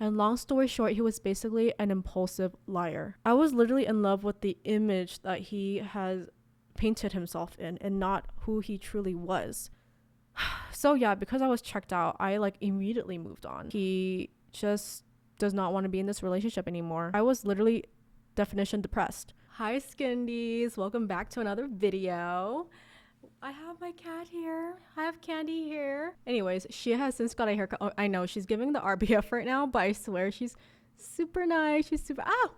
And long story short, he was basically an impulsive liar. I was literally in love with the image that he has painted himself in and not who he truly was. So yeah, because I was checked out, I like immediately moved on. He just does not want to be in this relationship anymore. I was literally definition depressed. Hi Skindies, welcome back to another video. I have my cat here. I have Candy here. Anyways, she has since got a haircut. Oh, I know she's giving the RBF right now, but I swear she's super nice. She's super. Ow!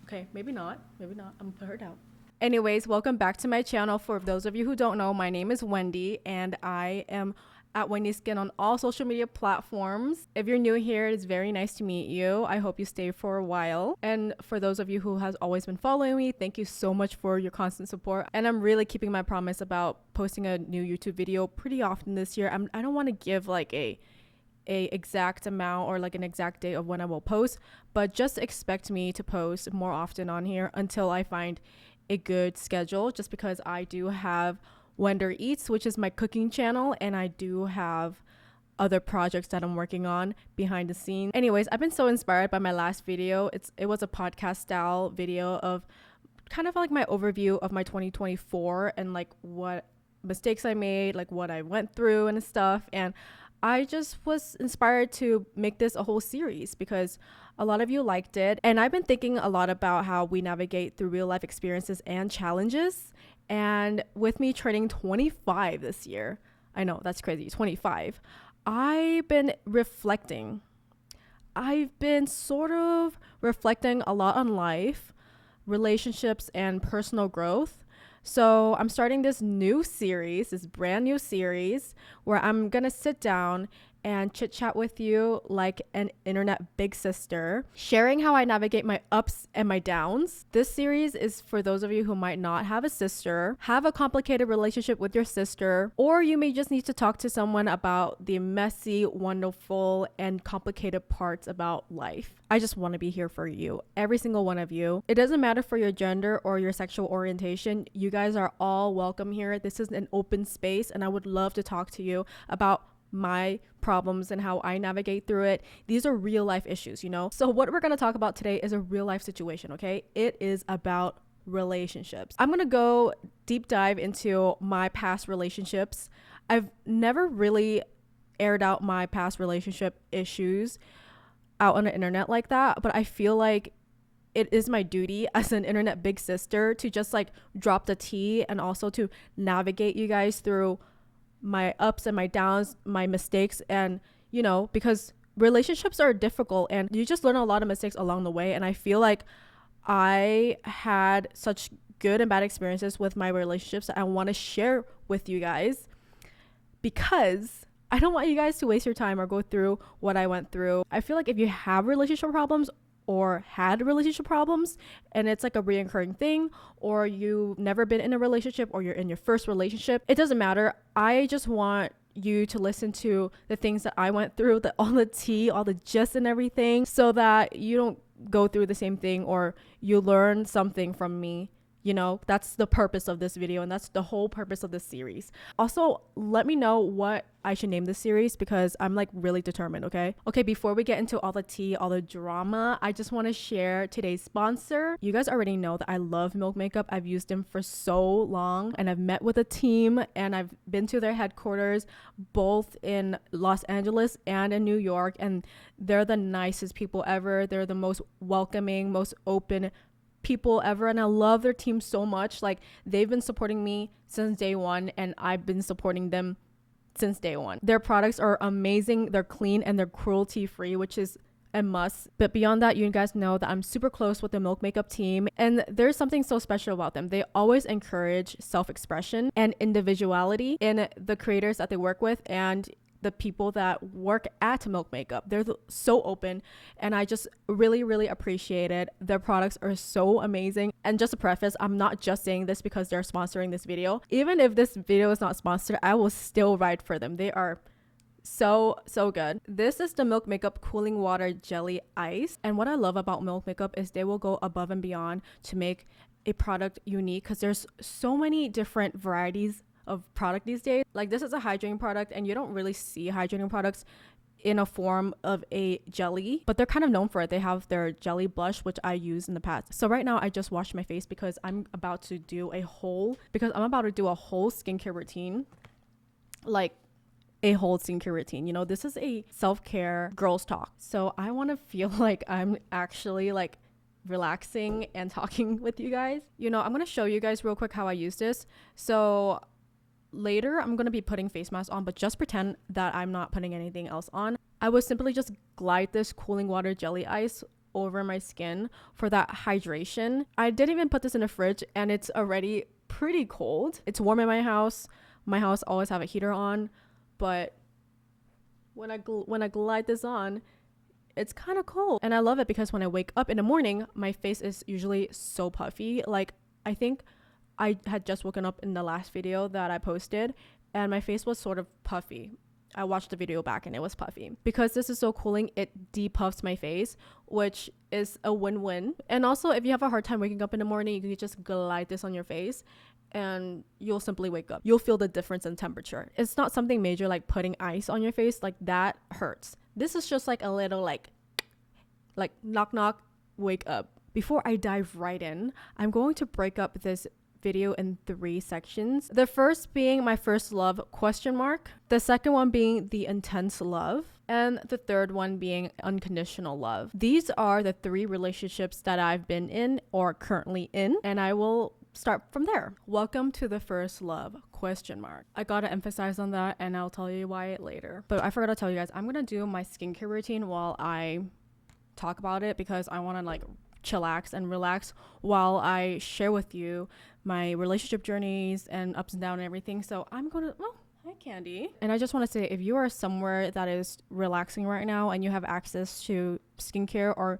Okay, maybe not. Maybe not. I'm gonna put her down. Anyways, welcome back to my channel. For those of you who don't know, my name is Wendy and I am at Wendy Skin on all social media platforms. If you're new here, it's very nice to meet you. I hope you stay for a while. And for those of you who has always been following me, thank you so much for your constant support. And I'm really keeping my promise about posting a new YouTube video pretty often this year. I don't want to give like a exact amount or like an exact date of when I will post, but just expect me to post more often on here until I find a good schedule, just because I do have Wender Eats, which is my cooking channel, and I do have other projects that I'm working on behind the scenes. Anyways, I've been so inspired by my last video. It was a podcast style video of kind of like my overview of my 2024 and like what mistakes I made, like what I went through and stuff. And I just was inspired to make this a whole series because a lot of you liked it. And I've been thinking a lot about how we navigate through real life experiences and challenges. And with me turning 25 this year, I know that's crazy, 25, I've been reflecting. I've been sort of reflecting a lot on life, relationships, and personal growth. So I'm starting this new series, this brand new series, where I'm going to sit down and chit chat with you like an internet big sister, sharing how I navigate my ups and my downs. This series is for those of you who might not have a sister, have a complicated relationship with your sister, or you may just need to talk to someone about the messy, wonderful, and complicated parts about life. I just want to be here for you, every single one of you. It doesn't matter for your gender or your sexual orientation. You guys are all welcome here. This is an open space, and I would love to talk to you about my problems and how I navigate through it. These are real life issues, you know? So what we're going to talk about today is a real life situation, okay? It is about relationships. I'm going to go deep dive into my past relationships. I've never really aired out my past relationship issues out on the internet like that, but I feel like it is my duty as an internet big sister to just like drop the tea and also to navigate you guys through my ups and my downs, my mistakes. And you know, because relationships are difficult and you just learn a lot of mistakes along the way. And I feel like I had such good and bad experiences with my relationships that I want to share with you guys, because I don't want you guys to waste your time or go through what I went through. I feel like if you have relationship problems or had relationship problems and it's like a reoccurring thing, or you've never been in a relationship, or you're in your first relationship, it doesn't matter. I just want you to listen to the things that I went through, all the tea, all the gist and everything, so that you don't go through the same thing, or you learn something from me. You know, that's the purpose of this video, and that's the whole purpose of this series. Also, let me know what I should name this series, because I'm like really determined, okay? Okay, before we get into all the tea, all the drama, I just want to share today's sponsor. You guys already know that I love Milk Makeup. I've used them for so long, and I've met with a team, and I've been to their headquarters, both in Los Angeles and in New York, and they're the nicest people ever. They're the most welcoming, most open people ever, and I love their team so much. Like, they've been supporting me since day one, and I've been supporting them since day one. Their products are amazing, they're clean, and they're cruelty free, which is a must. But beyond that, you guys know that I'm super close with the Milk Makeup team, and there's something so special about them. They always encourage self-expression and individuality in the creators that they work with and the people that work at Milk Makeup. They're so open, and I just really, really appreciate it. Their products are so amazing. And just a preface, I'm not just saying this because they're sponsoring this video. Even if this video is not sponsored, I will still ride for them. They are so good. This is the Milk Makeup Cooling Water Jelly Ice, and what I love about Milk Makeup is they will go above and beyond to make a product unique, because there's so many different varieties of product these days. Like, this is a hydrating product, and you don't really see hydrating products in a form of a jelly, but they're kind of known for it. They have their jelly blush, which I used in the past. So right now I just washed my face because I'm about to do a whole skincare routine, like a whole skincare routine. You know, this is a self-care girls talk. So I want to feel like I'm actually like relaxing and talking with you guys. You know, I'm going to show you guys real quick how I use this. So later I'm going to be putting face mask on, but just pretend that I'm not putting anything else on. I would simply just glide this cooling water jelly ice over my skin for that hydration. I didn't even put this in the fridge and it's already pretty cold. It's warm in my house. My house always have a heater on, but when I glide this on, it's kind of cold. And I love it because when I wake up in the morning, my face is usually so puffy. Like, I think I had just woken up in the last video that I posted and my face was sort of puffy. I watched the video back and it was puffy. Because this is so cooling, it depuffs my face, which is a win-win. And also, if you have a hard time waking up in the morning, you can just glide this on your face and you'll simply wake up. You'll feel the difference in temperature. It's not something major like putting ice on your face. Like, that hurts. This is just like a little like knock knock, wake up. Before I dive right in, I'm going to break up this video in 3 sections. The first being my first love ? The second one being the intense love, and the third one being unconditional love. These are the 3 relationships that I've been in or currently in, and I will start from there. Welcome to the first love ? I gotta emphasize on that, and I'll tell you why later. But I forgot to tell you guys, I'm gonna do my skincare routine while I talk about it because I want to like chillax and relax while I share with you my relationship journeys and ups and downs and everything. So I'm gonna hi Candy. And I just want to say, if you are somewhere that is relaxing right now and you have access to skincare or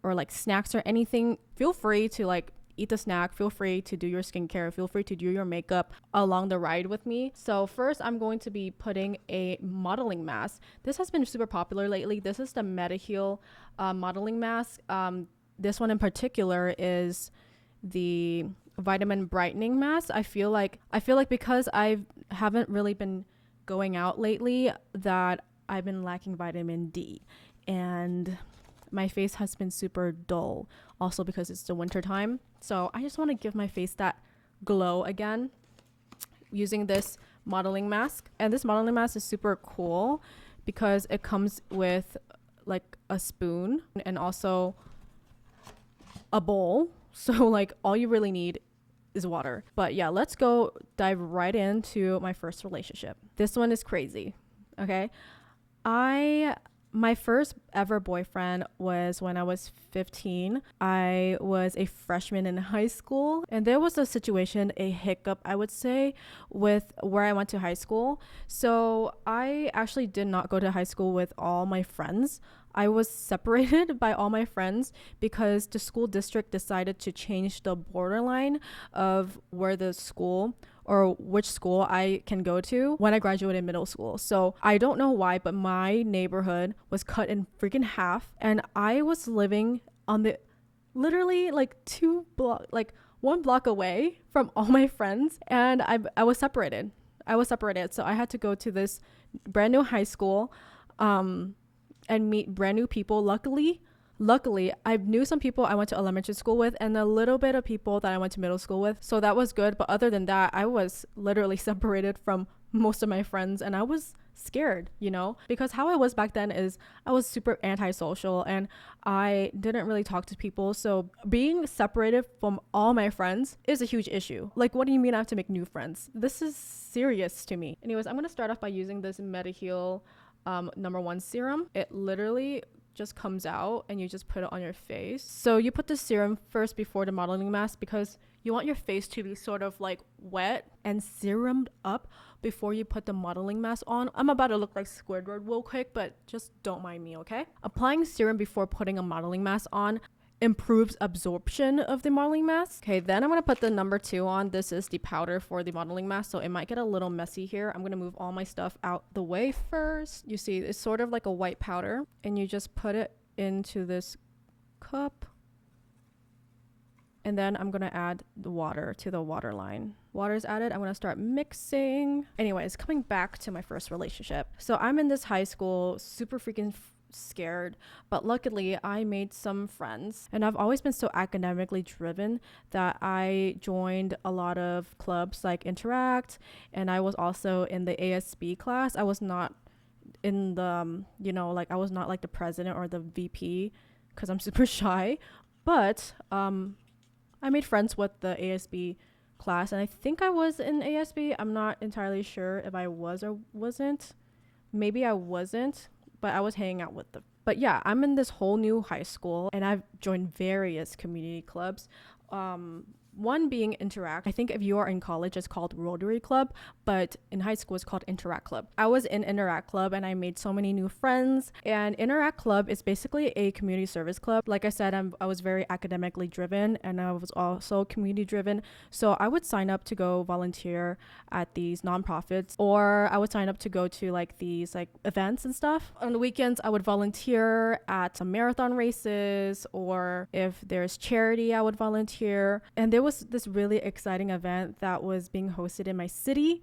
like snacks or anything, feel free to like eat the snack, feel free to do your skincare, feel free to do your makeup along the ride with me. So first I'm going to be putting a modeling mask. This has been super popular lately. This is the Mediheal modeling mask. This one in particular is the vitamin brightening mask. I feel like because I haven't really been going out lately, that I've been lacking vitamin D, and my face has been super dull, also because it's the winter time. So I just want to give my face that glow again using this modeling mask. And this modeling mask is super cool because it comes with like a spoon and also a bowl. So like all you really need is water. But yeah, let's go dive right into my first relationship. This one is crazy. Okay. My first ever boyfriend was when I was 15. I was a freshman in high school, and there was a hiccup, I would say, with where I went to high school. So I actually did not go to high school with all my friends. I was separated by all my friends because the school district decided to change the borderline of where the school or which school I can go to when I graduated middle school. So I don't know why, but my neighborhood was cut in freaking half, and I was living on the literally like 1 block away from all my friends, and I was separated. So I had to go to this brand new high school and meet brand new people. Luckily, I knew some people I went to elementary school with and a little bit of people that I went to middle school with. So that was good. But other than that, I was literally separated from most of my friends, and I was scared, you know, because how I was back then is I was super antisocial and I didn't really talk to people. So being separated from all my friends is a huge issue. Like, what do you mean I have to make new friends? This is serious to me. Anyways, I'm going to start off by using this Mediheal #1 serum. It literally just comes out and you just put it on your face. So you put the serum first before the modeling mask because you want your face to be sort of like wet and serumed up before you put the modeling mask on. I'm about to look like Squidward real quick, but just don't mind me, okay? Applying serum before putting a modeling mask on improves absorption of the modeling mask. Okay, then I'm going to put the #2 on. This is the powder for the modeling mask, so it might get a little messy here. I'm going to move all my stuff out the way first. You see, it's sort of like a white powder, and you just put it into this cup, And then I'm gonna add the water to the water line. Water is added. I'm gonna start mixing. Anyways, coming back to my first relationship. So I'm in this high school, super freaking scared, but luckily I made some friends, and I've always been so academically driven that I joined a lot of clubs like Interact, and I was also in the ASB class. I was not in the I was not like the president or the VP because I'm super shy, but I made friends with the ASB class, and I think I was in ASB. I'm not entirely sure if I was or wasn't. Maybe I wasn't, but I was hanging out with them. But yeah, I'm in this whole new high school, and I've joined various community clubs. One being Interact. I think if you are in college, it's called Rotary Club, but in high school, it's called Interact Club. I was in Interact Club, and I made so many new friends. And Interact Club is basically a community service club. Like I said, I was very academically driven, and I was also community driven. So I would sign up to go volunteer at these nonprofits, or I would sign up to go to like these like events and stuff. On the weekends, I would volunteer at some marathon races, or if there's charity, I would volunteer. And there was this really exciting event that was being hosted in my city,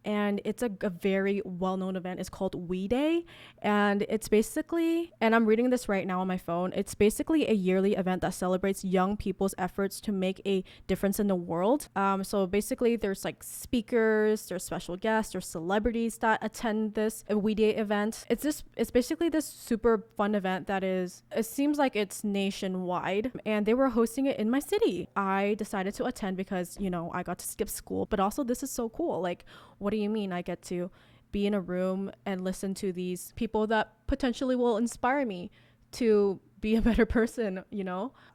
and it's a very well-known event. It's called We Day, and it's basically, and I'm reading this right now on my phone, it's basically a yearly event that celebrates young people's efforts to make a difference in the world. So basically there's like speakers, there's special guests, there's celebrities that attend this We Day event. It's basically this super fun event that it seems like it's nationwide, and they were hosting it in my city. I decided to attend because I got to skip school, but also this is so cool. Like, what do you mean I get to be in a room and listen to these people that potentially will inspire me to be a better person,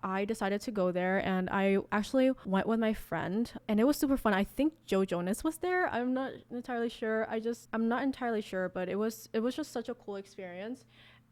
I decided to go there, and I actually went with my friend, and it was super fun. I think Joe Jonas was there. I'm not entirely sure. But it was just such a cool experience.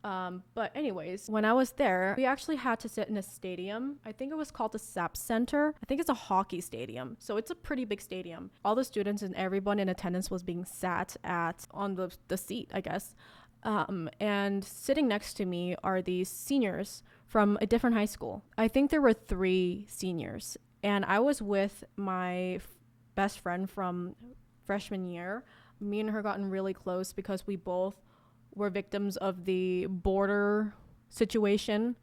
But anyways, when I was there, we actually had to sit in a stadium. I think it was called the SAP Center. I think it's a hockey stadium. So it's a pretty big stadium. All the students and everyone in attendance was being sat on the seat, I guess. And sitting next to me are these seniors from a different high school. I think there were 3 seniors, and I was with my best friend from freshman year. Me and her gotten really close because we both were victims of the border situation,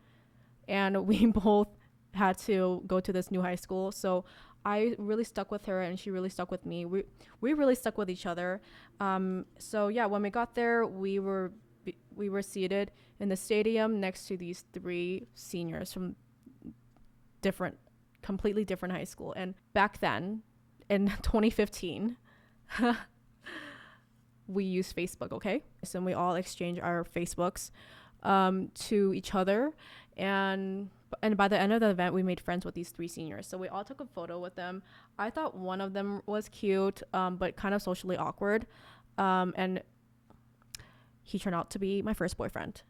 and we both had to go to this new high school. So I really stuck with her, and she really stuck with me. We really stuck with each other. So yeah, when we got there, we were seated in the stadium next to these 3 seniors from completely different high school. And back then, in 2015, we use Facebook, okay? So we all exchange our Facebooks to each other, and by the end of the event, we made friends with these 3 seniors. So we all took a photo with them. I thought one of them was cute, but kind of socially awkward, and he turned out to be my first boyfriend.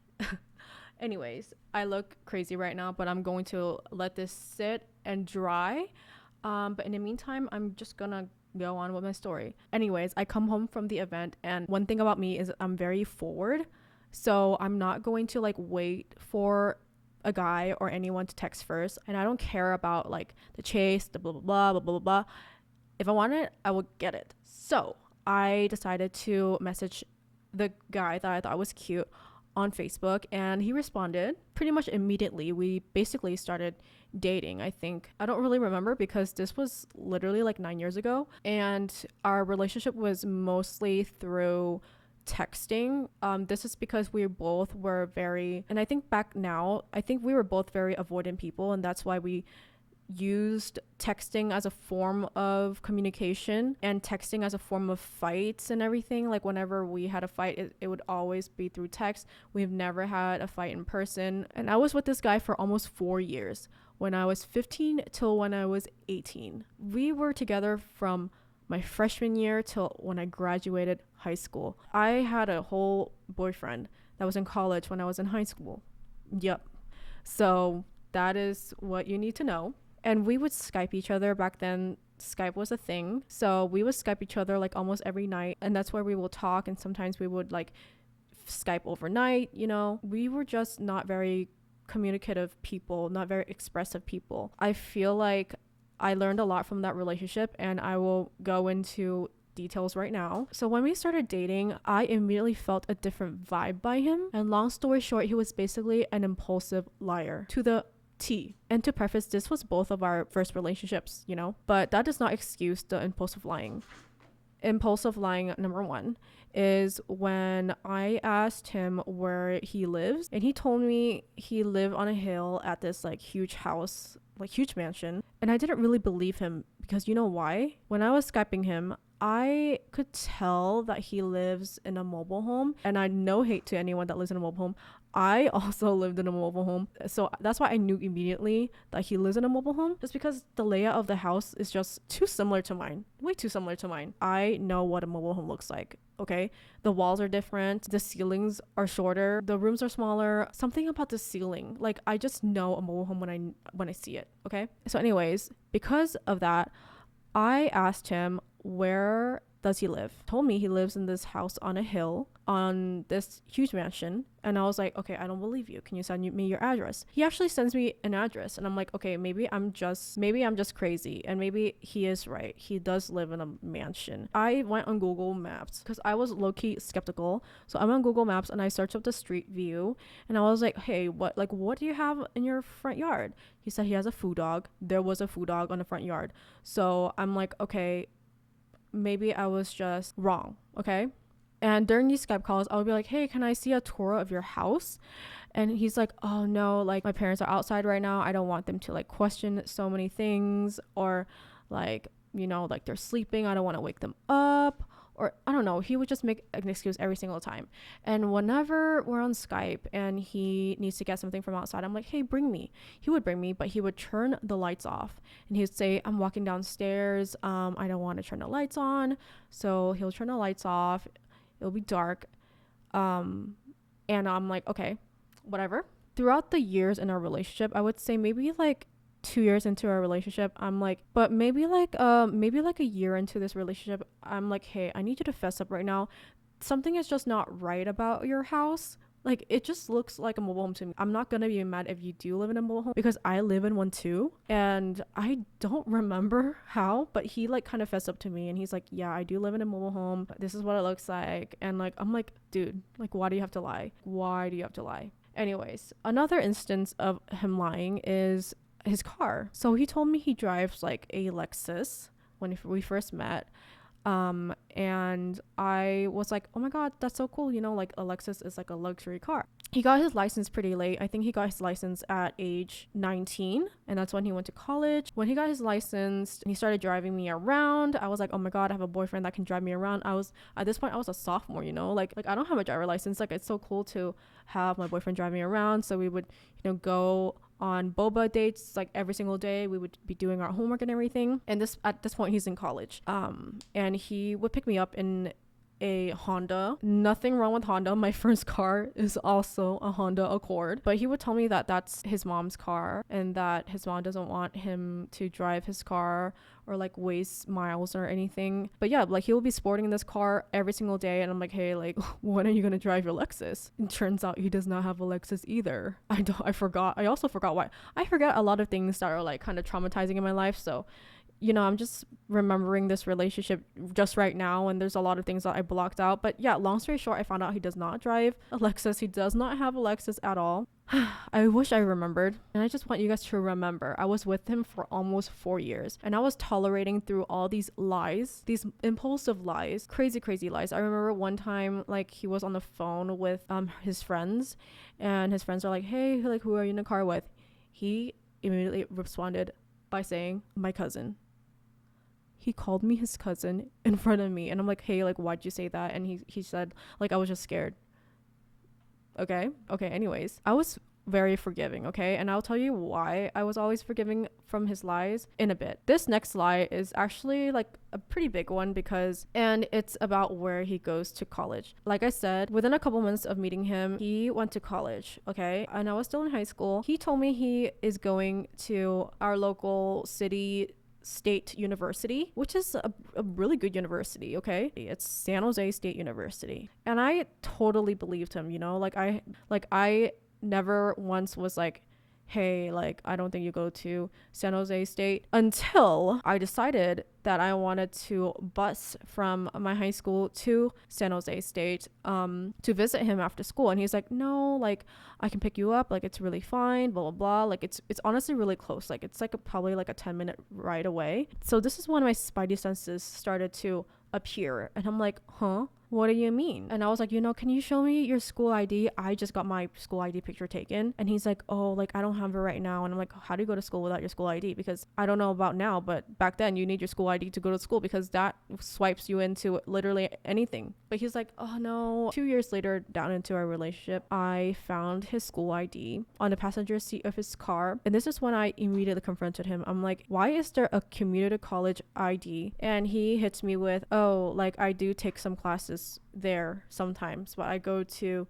Anyways, I look crazy right now, but I'm going to let this sit and dry. But in the meantime, I'm just gonna go on with my story. Anyways, I come home from the event, and one thing about me is I'm very forward. So I'm not going to like wait for a guy or anyone to text first, and I don't care about like the chase, the blah blah blah blah blah blah. If I want it, I will get it. So I decided to message the guy that I thought was cute on Facebook, and he responded pretty much immediately. We basically started dating. I don't really remember because this was literally like 9 years ago, and our relationship was mostly through texting. This is because we both were and I think back now, I think we were both very avoidant people, and that's why we used texting as a form of communication and texting as a form of fights and everything. Like whenever we had a fight, it would always be through text. We've never had a fight in person. And I was with this guy for almost 4 years, when I was 15 till when I was 18. We were together from my freshman year till when I graduated high school. I had a whole boyfriend that was in college when I was in high school. Yep. So that is what you need to know. And we would Skype each other. Back then, Skype was a thing. So we would Skype each other like almost every night. And that's where we will talk. And sometimes we would like Skype overnight, We were just not very communicative people, not very expressive people. I feel like I learned a lot from that relationship, and I will go into details right now. So when we started dating, I immediately felt a different vibe by him. And long story short, he was basically an impulsive liar to the T. And to preface, this was both of our first relationships, you know, but that does not excuse the impulsive lying. Impulsive lying number one is when I asked him where he lives, and he told me he lived on a hill at this like huge house, like huge mansion. And I didn't really believe him because you know why? When I was Skyping him, I could tell that he lives in a mobile home, and I no hate to anyone that lives in a mobile home. I also lived in a mobile home, so that's why I knew immediately that he lives in a mobile home, just because the layout of the house is just too similar to mine, way too similar to mine. I know what a mobile home looks like, okay? The walls are different, the ceilings are shorter, the rooms are smaller, something about the ceiling, like I just know a mobile home when I see it, okay? So anyways, because of that, I asked him, where does he live? Told me he lives in this house on a hill on this huge mansion. And I was like, okay, I don't believe you. Can you send me your address? He actually sends me an address, and I'm like, okay, maybe I'm just crazy, and maybe he is right. He does live in a mansion. I went on Google Maps because I was low-key skeptical. So I went on Google Maps and I searched up the street view, and I was like, hey, what do you have in your front yard? He said he has a food dog. There was a food dog on the front yard. So I'm like, okay, maybe I was just wrong, okay? And during these Skype calls, I would be like, hey, can I see a tour of your house? And he's like, oh no, like my parents are outside right now. I don't want them to like question so many things, or like, you know, like they're sleeping. I don't want to wake them up, or I don't know. He would just make an excuse every single time. And whenever we're on Skype and he needs to get something from outside, I'm like, hey, bring me. He would bring me, but he would turn the lights off, and he would say, I'm walking downstairs. I don't want to turn the lights on. So he'll turn the lights off. It'll be dark. And I'm like, okay, whatever. Throughout the years in our relationship, I would say maybe like 2 years into our relationship, I'm like, but maybe like a year into this relationship, I'm like, hey, I need you to fess up right now. Something is just not right about your house. Like, it just looks like a mobile home to me. I'm not gonna be mad if you do live in a mobile home, because I live in one too, and I don't remember how, but he like kind of fessed up to me, and he's like, yeah, I do live in a mobile home. This is what it looks like. And like, I'm like, dude, like, why do you have to lie? Why do you have to lie? Anyways, another instance of him lying is his car. So he told me he drives like a Lexus when we first met. And I was like, oh my god, that's so cool, you know, like a Lexus is like a luxury car. He got his license pretty late. I think he got his license at age 19, and that's when he went to college. When he got his license and he started driving me around, I was like, oh my god, I have a boyfriend that can drive me around. At this point I was a sophomore, you know, like I don't have a driver license. Like, it's so cool to have my boyfriend drive me around. So we would, you know, go on boba dates like every single day. We would be doing our homework and everything. And at this point he's in college, and he would pick me up in a Honda. Nothing wrong with Honda. My first car is also a Honda Accord, but he would tell me that that's his mom's car, and that his mom doesn't want him to drive his car or like waste miles or anything. But yeah, like he will be sporting this car every single day, and I'm like, hey, like, when are you gonna drive your Lexus? And turns out he does not have a Lexus either. I also forgot why. I forget a lot of things that are like kind of traumatizing in my life. So, you know, I'm just remembering this relationship just right now, and there's a lot of things that I blocked out. But yeah, long story short, I found out he does not drive a Lexus. He does not have a Lexus at all. I wish I remembered, and I just want you guys to remember, I was with him for almost 4 years, and I was tolerating through all these lies, these impulsive lies, crazy lies. I remember one time, like, he was on the phone with his friends, and his friends are like, hey, like, who are you in the car with? He immediately responded by saying, my cousin. He called me his cousin in front of me, and I'm like, hey, like, why'd you say that? And he said, like, I was just scared. Okay, anyways, I was very forgiving, okay? And I'll tell you why I was always forgiving from his lies in a bit. This next lie is actually like a pretty big one, and it's about where he goes to college. Like I said, within a couple months of meeting him, he went to college, okay? And I was still in high school. He told me he is going to our local state university, which is a really good university, okay? It's San Jose State University. And I totally believed him, you know? I never once was like, hey, like, I don't think you go to San Jose State, until I decided that I wanted to bus from my high school to San Jose State to visit him after school. And he's like, no, like, I can pick you up. Like, it's really fine, blah, blah, blah. Like, it's honestly really close. Like, it's like probably like a 10-minute ride away. So this is when my spidey senses started to appear. And I'm like, huh? What do you mean? And I was like, can you show me your school ID? I just got my school ID picture taken. And he's like, oh, like, I don't have it right now. And I'm like, how do you go to school without your school ID? Because I don't know about now, but back then you need your school ID to go to school, because that swipes you into literally anything. But he's like, oh no. 2 years later, down into our relationship, I found his school ID on the passenger seat of his car. And this is when I immediately confronted him. I'm like, why is there a community college ID? And he hits me with, oh, like, I do take some classes there sometimes, but I go to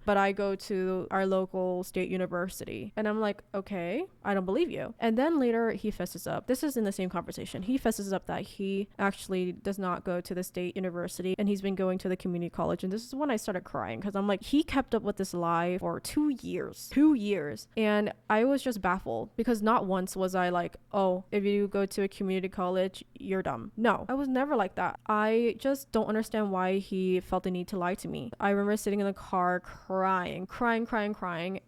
our local state university. And I'm like, okay, I don't believe you. And then later he fesses up. This is in the same conversation. He fesses up that he actually does not go to the state university and he's been going to the community college. And this is when I started crying, because I'm like, he kept up with this lie for 2 years. And I was just baffled, because not once was I like, oh, if you go to a community college, you're dumb. No, I was never like that. I just don't understand why he felt the need to lie to me. I remember sitting in the car crying,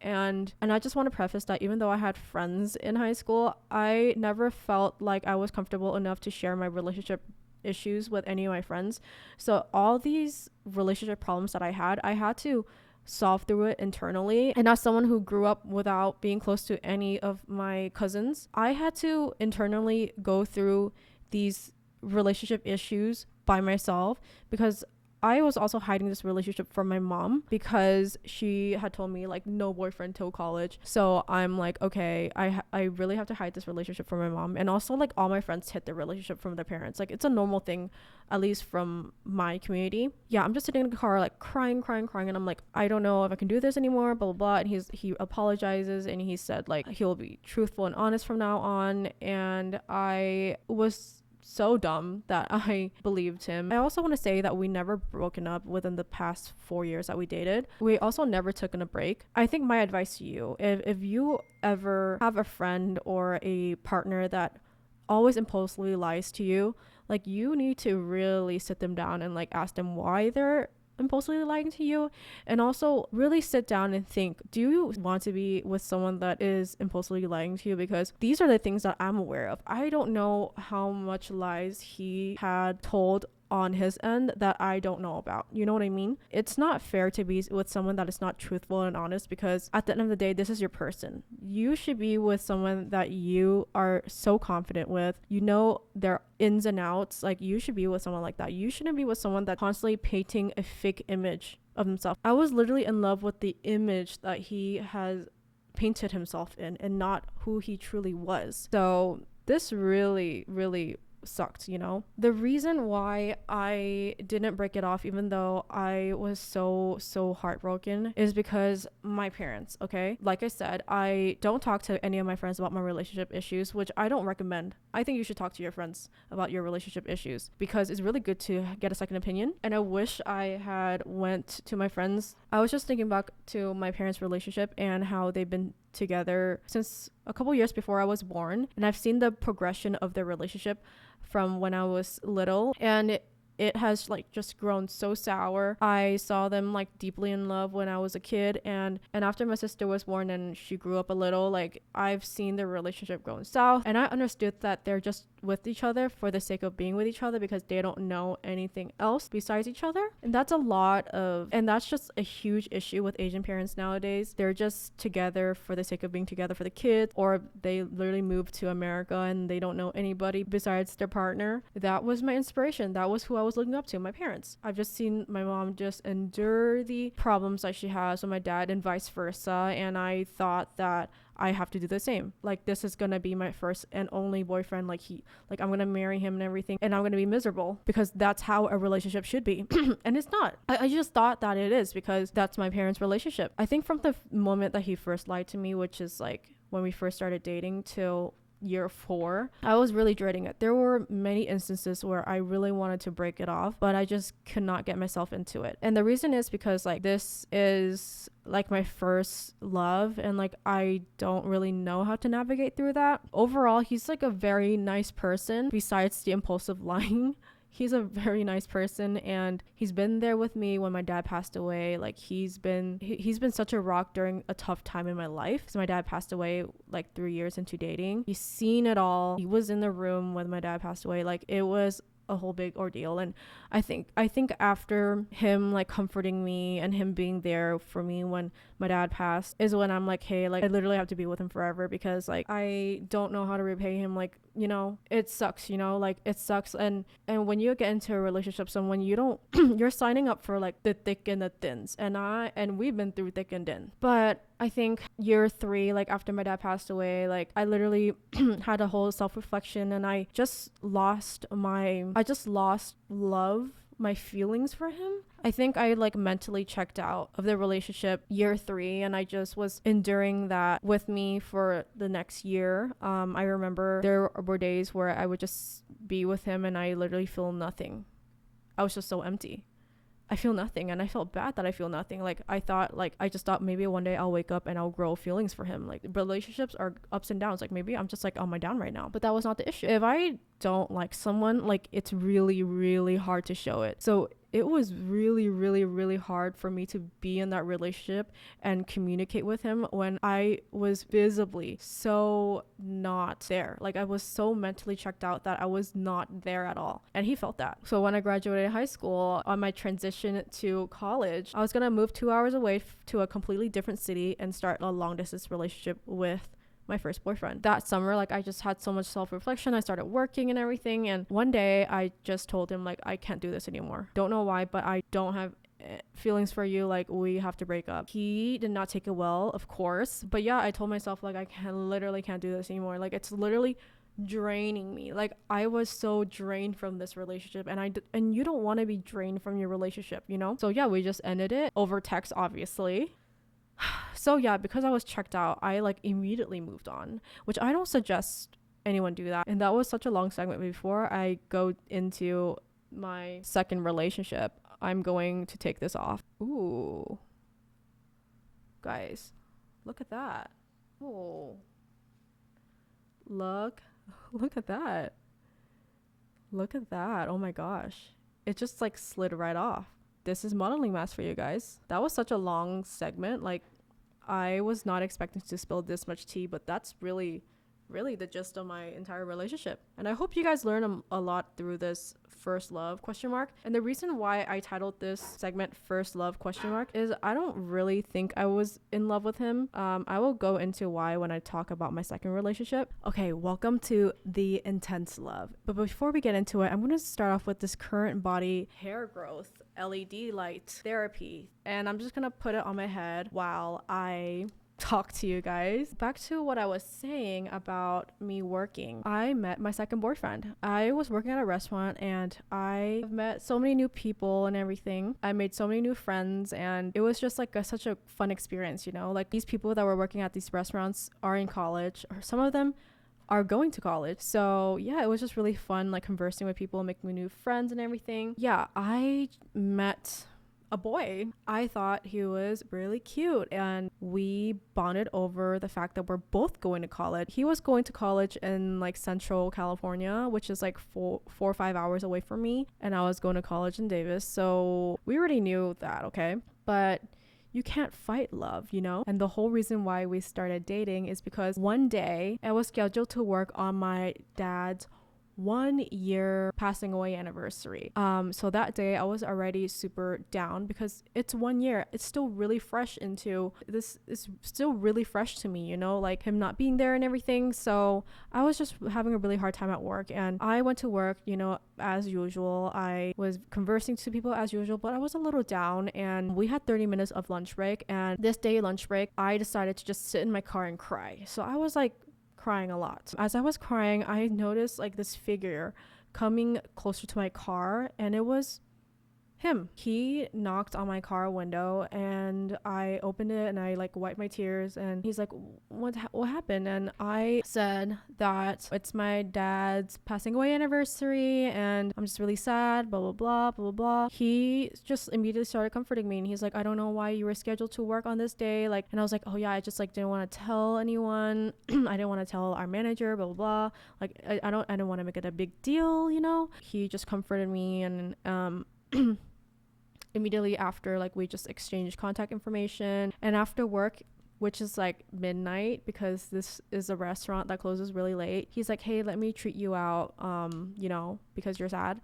and I just want to preface that even though I had friends in high school, I never felt like I was comfortable enough to share my relationship issues with any of my friends. So all these relationship problems that I had to solve through it internally. And as someone who grew up without being close to any of my cousins, I had to internally go through these relationship issues by myself, because I was also hiding this relationship from my mom, because she had told me like no boyfriend till college. So I'm like, okay, I really have to hide this relationship from my mom. And also like all my friends hid their relationship from their parents. Like it's a normal thing, at least from my community. Yeah, I'm just sitting in the car like crying. And I'm like, I don't know if I can do this anymore, blah, blah, blah. And he apologizes and he said like he'll be truthful and honest from now on. And I was so dumb that I believed him. I also want to say that we never broken up within the past 4 years that we dated. We also never taken a break. I think my advice to you, if you ever have a friend or a partner that always impulsively lies to you, like you need to really sit them down and like ask them why they're impulsively lying to you, and also really sit down and think, do you want to be with someone that is impulsively lying to you? Because these are the things that I'm aware of. I don't know how much lies he had told on his end that I don't know about. You know what I mean? It's not fair to be with someone that is not truthful and honest, because at the end of the day, this is your person. You should be with someone that you are so confident with. You know their ins and outs. Like you should be with someone like that. You shouldn't be with someone that's constantly painting a fake image of himself. I was literally in love with the image that he has painted himself in and not who he truly was. So this really sucked, you know? The reason why I didn't break it off, even though I was so heartbroken, is because my parents, okay? Like I said, I don't talk to any of my friends about my relationship issues, which I don't recommend. I think you should talk to your friends about your relationship issues, because it's really good to get a second opinion. And I wish I had went to my friends. I was just thinking back to my parents' relationship and how they've been together since a couple years before I was born, and I've seen the progression of their relationship from when I was little, and it has like just grown so sour. I saw them like deeply in love when I was a kid, and after my sister was born and she grew up a little, like I've seen their relationship going south, and I understood that they're just with each other for the sake of being with each other, because they don't know anything else besides each other. And that's that's just a huge issue with Asian parents nowadays. They're just together for the sake of being together for the kids, or they literally moved to America and they don't know anybody besides their partner. That was my inspiration. That was who I was looking up to, my parents. I've just seen my mom just endure the problems that she has with my dad and vice versa, and I thought that I have to do the same. Like this is gonna be my first and only boyfriend. Like I'm gonna marry him and everything, and I'm gonna be miserable, because that's how a relationship should be. And it's not. I just thought that it is, because that's my parents' relationship. I think from the moment that he first lied to me, which is like when we first started dating till year 4, I was really dreading it. There were many instances where I really wanted to break it off, but I just could not get myself into it. And the reason is because like this is like my first love, and like I don't really know how to navigate through that. Overall, he's like a very nice person besides the impulsive lying. He's a very nice person, and he's been there with me when my dad passed away. Like he's been such a rock during a tough time in my life. So my dad passed away like 3 years into dating. He's seen it all. He was in the room when my dad passed away. Like it was a whole big ordeal. And I think after him like comforting me and him being there for me when my dad passed is when I'm like, hey, like I literally have to be with him forever, because like I don't know how to repay him. Like, you know, it sucks, you know, like it sucks. And when you get into a relationship, someone you don't you're signing up for like the thick and the thins, and we've been through thick and thin. But I think year 3, like after my dad passed away, like I literally had a whole self-reflection, and I just lost love, my feelings for him. I think I like mentally checked out of the relationship year 3, and I just was enduring that with me for the next year. I remember there were days where I would just be with him and I literally feel nothing. I was just so empty. I feel nothing, and I felt bad that I feel nothing. Like I just thought maybe one day I'll wake up and I'll grow feelings for him. Like relationships are ups and downs. Like maybe I'm just like on my down right now, but that was not the issue. If I don't like someone, like it's really, really hard to show it. So it was really, really, really hard for me to be in that relationship and communicate with him when I was visibly so not there. Like I was so mentally checked out that I was not there at all. And he felt that. So when I graduated high school, on my transition to college, I was going to move 2 hours away to a completely different city and start a long distance relationship with my first boyfriend. That summer, like I just had so much self-reflection. I started working and everything, and one day I just told him like I can't do this anymore. Don't know why, but I don't have feelings for you. Like we have to break up. He did not take it well, of course, but yeah, I told myself like I literally can't do this anymore. Like it's literally draining me. Like I was so drained from this relationship, and you don't want to be drained from your relationship, you know? So yeah, we just ended it over text, obviously. So yeah, because I was checked out, I like immediately moved on, which I don't suggest anyone do that. And that was such a long segment. Before I go into my second relationship, I'm going to take this off. Ooh, guys, look at that. Oh, look at that. Look at that. Oh my gosh, it just like slid right off. This is modeling mask for you guys. That was such a long segment. Like I was not expecting to spill this much tea, but that's really the gist of my entire relationship. And I hope you guys learn a lot through this first love ? And the reason why I titled this segment first love ? is I don't really think I was in love with him. I will go into why when I talk about my second relationship. Okay, welcome to the intense love. But before we get into it, I'm going to start off with this current body hair growth LED light therapy, and I'm just going to put it on my head while I talk to you guys. Back to what I was saying about me working. I met my second boyfriend. I was working at a restaurant, and I met so many new people and everything. I made so many new friends, and it was just like such a fun experience, you know? Like these people that were working at these restaurants are in college, or some of them are going to college. So yeah, it was just really fun, like conversing with people, making new friends and everything. Yeah, I met a boy. I thought he was really cute, and we bonded over the fact that we're both going to college. He was going to college in like Central California, which is like 4 or 5 hours away from me, and I was going to college in Davis. So we already knew that, okay? But you can't fight love, you know? And the whole reason why we started dating is because one day I was scheduled to work on my dad's 1 year passing away anniversary. So that day I was already super down because it's 1 year. It's still really fresh into this. It's still really fresh to me, you know, like him not being there and everything. So I was just having a really hard time at work, and I went to work, you know, as usual. I was conversing to people as usual, but I was a little down, and we had 30 minutes of lunch break. And this day lunch break, I decided to just sit in my car and cry. So I was like crying a lot. As I was crying, I noticed like this figure coming closer to my car, and it was him. He knocked on my car window and I opened it and I like wiped my tears, and he's like, what happened? And I said that it's my dad's passing away anniversary and I'm just really sad, blah blah blah blah blah blah. He just immediately started comforting me, and he's like, I don't know why you were scheduled to work on this day, like, and I was like, oh yeah, I just like didn't want to tell anyone. I didn't want to tell our manager, blah blah blah. Like I don't want to make it a big deal, you know. He just comforted me, and immediately after, like, we just exchanged contact information, and after work, which is like midnight because this is a restaurant that closes really late, he's like, hey, let me treat you out, you know, because you're sad.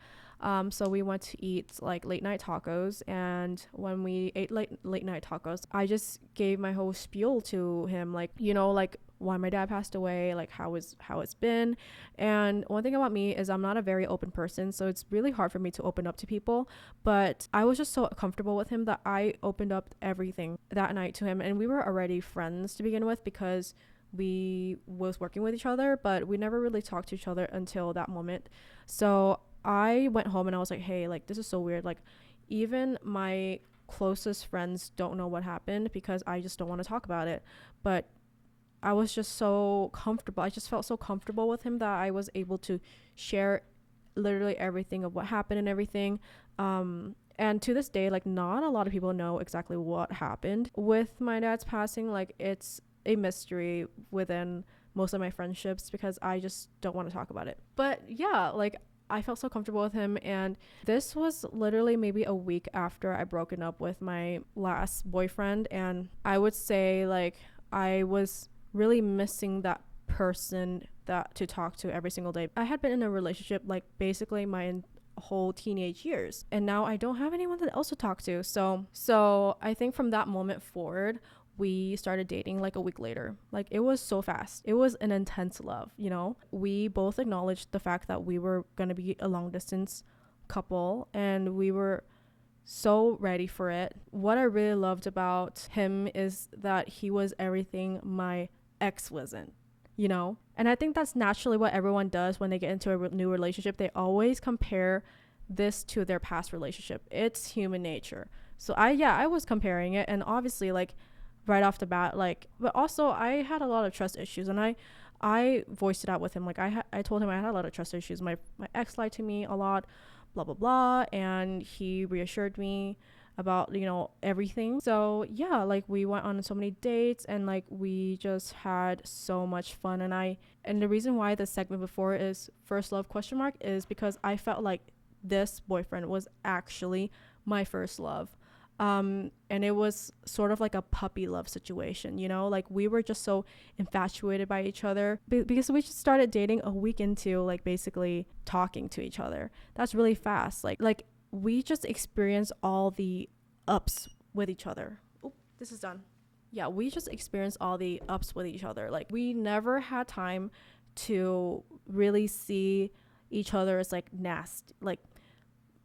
So we went to eat like late night tacos, and when we ate late night tacos, I just gave my whole spiel to him, like, you know, like why my dad passed away, like how it's been. And one thing about me is I'm not a very open person, so it's really hard for me to open up to people, but I was just so comfortable with him that I opened up everything that night to him. And we were already friends to begin with because we was working with each other, but we never really talked to each other until that moment. So I went home and I was like, hey, like, this is so weird. Like, even my closest friends don't know what happened because I just don't want to talk about it. But I was just so comfortable. I just felt so comfortable with him that I was able to share literally everything of what happened and everything. And to this day, like, not a lot of people know exactly what happened with my dad's passing. Like, it's a mystery within most of my friendships because I just don't want to talk about it. But yeah, like, I felt so comfortable with him, and this was literally maybe a week after I broken up with my last boyfriend, and I would say, like, I was really missing that person that to talk to every single day. I had been in a relationship like basically my whole teenage years, and now I don't have anyone else to talk to. So I think from that moment forward, we started dating like a week later. Like, it was so fast. It was an intense love, you know. We both acknowledged the fact that we were going to be a long distance couple, and we were so ready for it. What I really loved about him is that he was everything my ex wasn't, you know. And I think that's naturally what everyone does when they get into a new relationship. They always compare this to their past relationship. It's human nature. So I was comparing it, and obviously, like, right off the bat, like, but also I had a lot of trust issues, and I voiced it out with him. Like, I told him I had a lot of trust issues. My ex lied to me a lot, blah blah blah, and he reassured me about, you know, everything. So yeah, like, we went on so many dates, and like, we just had so much fun. And the reason why the segment before is first love question mark is because I felt like this boyfriend was actually my first love. And it was sort of like a puppy love situation, you know. Like, we were just so infatuated by each other because we just started dating a week into, like, basically talking to each other. That's really fast. Like we just experienced all the ups with each other. Oh, this is done. Yeah, we just experienced all the ups with each other. Like, we never had time to really see each other as like nasty, like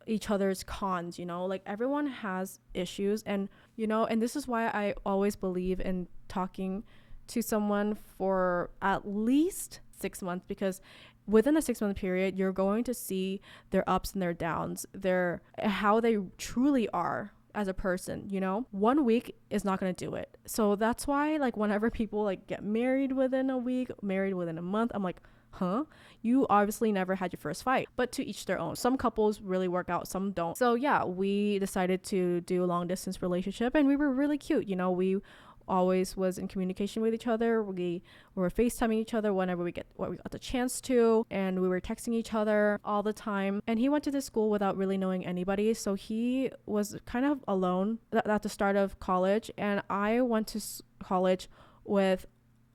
each other's cons, you know. Like, everyone has issues, and, you know, and this is why I always believe in talking to someone for at least 6 months, because within a 6-month period, you're going to see their ups and their downs, their how they truly are as a person, you know. 1 week is not going to do it. So that's why, like, whenever people like get married within a week, married within a month, I'm like, huh? You obviously never had your first fight. But to each their own. Some couples really work out, some don't. So yeah, we decided to do a long distance relationship, and we were really cute, you know. We always was in communication with each other. We were FaceTiming each other whenever we got the chance to, and we were texting each other all the time. And he went to this school without really knowing anybody, so he was kind of alone at the start of college, and I went to college with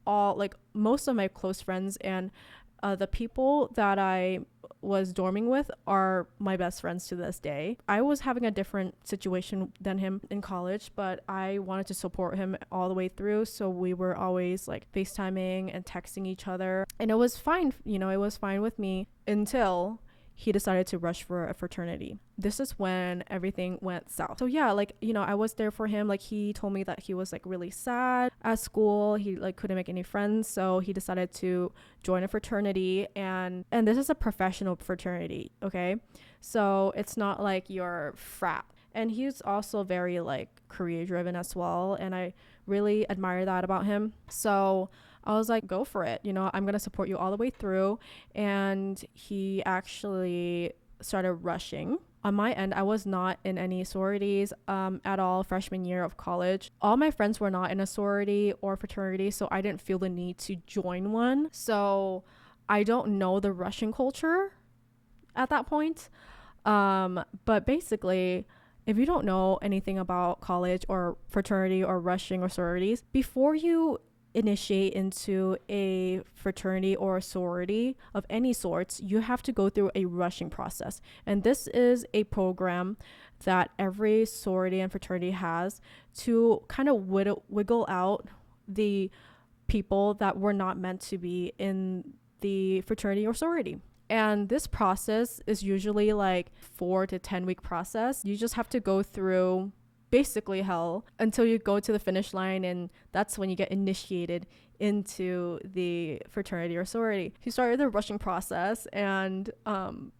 all, like, most of my close friends, and the people that I was dorming with are my best friends to this day. I was having a different situation than him in college, but I wanted to support him all the way through. So we were always like FaceTiming and texting each other, and it was fine. You know, it was fine with me until he decided to rush for a fraternity. This is when everything went south. So yeah, like, you know, I was there for him. Like, he told me that he was like really sad at school. He like couldn't make any friends, so he decided to join a fraternity. And this is a professional fraternity, okay? So it's not like your frat. And he's also very like career driven as well, and I really admire that about him. So I was like, go for it, you know, I'm gonna support you all the way through. And he actually started rushing. On my end, I was not in any sororities at all freshman year of college. All my friends were not in a sorority or fraternity, so I didn't feel the need to join one. So I don't know the rushing culture at that point. But basically, if you don't know anything about college or fraternity or rushing or sororities, before you initiate into a fraternity or a sorority of any sorts, you have to go through a rushing process. And this is a program that every sorority and fraternity has to kind of wiggle out the people that were not meant to be in the fraternity or sorority. And this process is usually like 4 to 10 week process. You just have to go through basically hell until you go to the finish line, and that's when you get initiated into the fraternity or sorority. He started the rushing process, and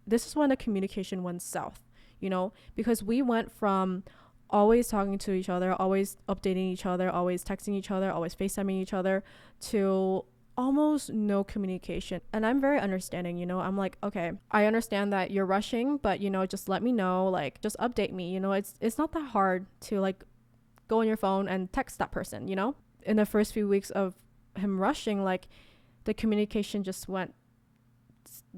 this is when the communication went south, you know, because we went from always talking to each other, always updating each other, always texting each other, always FaceTiming each other, to almost no communication. And I'm very understanding, you know, I'm like, okay, I understand that you're rushing, but you know, just let me know, like, just update me, you know, it's not that hard to like go on your phone and text that person, you know. In the first few weeks of him rushing, like, the communication just went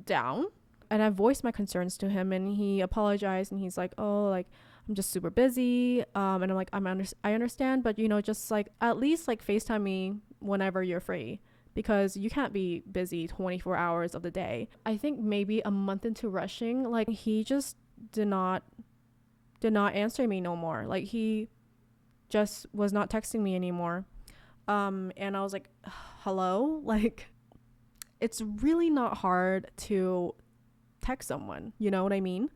down, and I voiced my concerns to him, and he apologized, and he's like, oh, like, I'm just super busy, and I'm like, I understand, but you know, just like at least like FaceTime me whenever you're free, because you can't be busy 24 hours of the day. I think maybe a month into rushing, like, he just did not answer me no more. Like, he just was not texting me anymore. And I was like, hello? Like, it's really not hard to text someone, you know what I mean?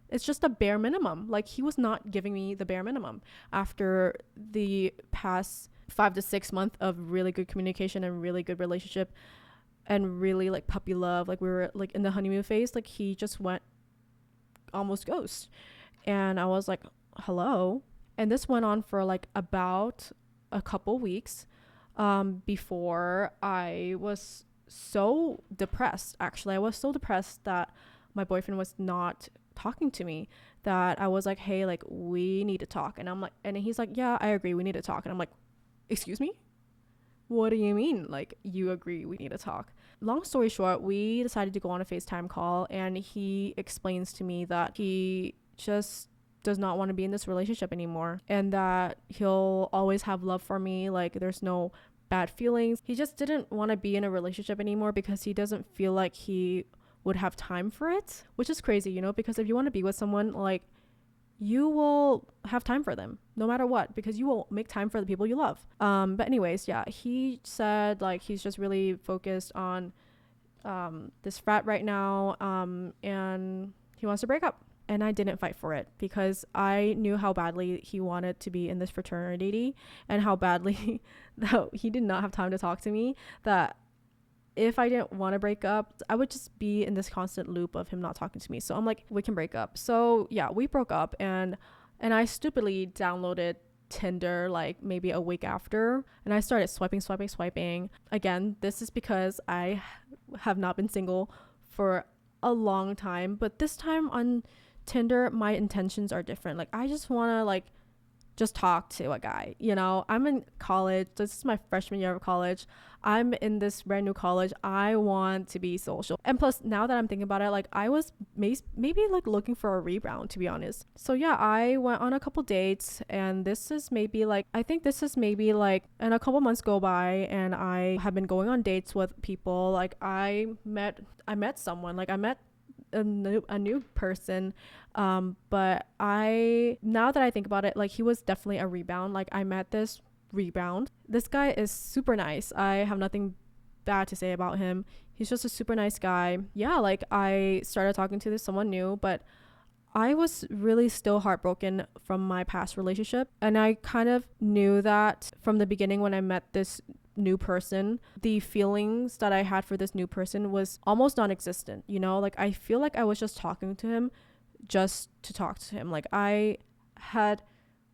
It's just a bare minimum. Like, he was not giving me the bare minimum after the past 5 to 6 months of really good communication and really good relationship and really like puppy love. Like, we were like in the honeymoon phase. Like, he just went almost ghost, and I was like, hello. And this went on for like about a couple weeks before I was so depressed. Actually, I was so depressed that my boyfriend was not talking to me, that I was like, hey, like, we need to talk. And I'm like, and he's like, yeah, I agree, we need to talk. And I'm like, excuse me, what do you mean, like, you agree we need to talk? Long story short, we decided to go on a FaceTime call, and he explains to me that he just does not want to be in this relationship anymore, and that he'll always have love for me. Like, there's no bad feelings. He just didn't want to be in a relationship anymore because he doesn't feel like he would have time for it, which is crazy, you know, because if you want to be with someone, like, you will have time for them no matter what, because you will make time for the people you love. But anyways, yeah, he said like he's just really focused on this frat right now, and he wants to break up. And I didn't fight for it because I knew how badly he wanted to be in this fraternity, and how badly that he did not have time to talk to me, that if I didn't want to break up, I would just be in this constant loop of him not talking to me. So I'm like, we can break up. So yeah, we broke up, and I stupidly downloaded Tinder like maybe a week after, and I started swiping. Again, this is because I have not been single for a long time, but this time on Tinder, my intentions are different. Like, I just want to like just talk to a guy, you know. I'm in college. This is my freshman year of college. I'm in this brand new college. I want to be social. And plus, now that I'm thinking about it, like, I was maybe like looking for a rebound, to be honest. So yeah, I went on a couple dates, and this is maybe like, and a couple months go by, and I have been going on dates with people. Like, I met someone, like, I met a new person, but now that I think about it, like, he was definitely a rebound. Like, I met this rebound. This guy is super nice. I have nothing bad to say about him. He's just a super nice guy. Yeah, like I started talking to someone new, but I was really still heartbroken from my past relationship. And I kind of knew that from the beginning when I met this new person. The feelings that I had for this new person was almost non-existent, you know? Like I feel like I was just talking to him just to talk to him. Like I had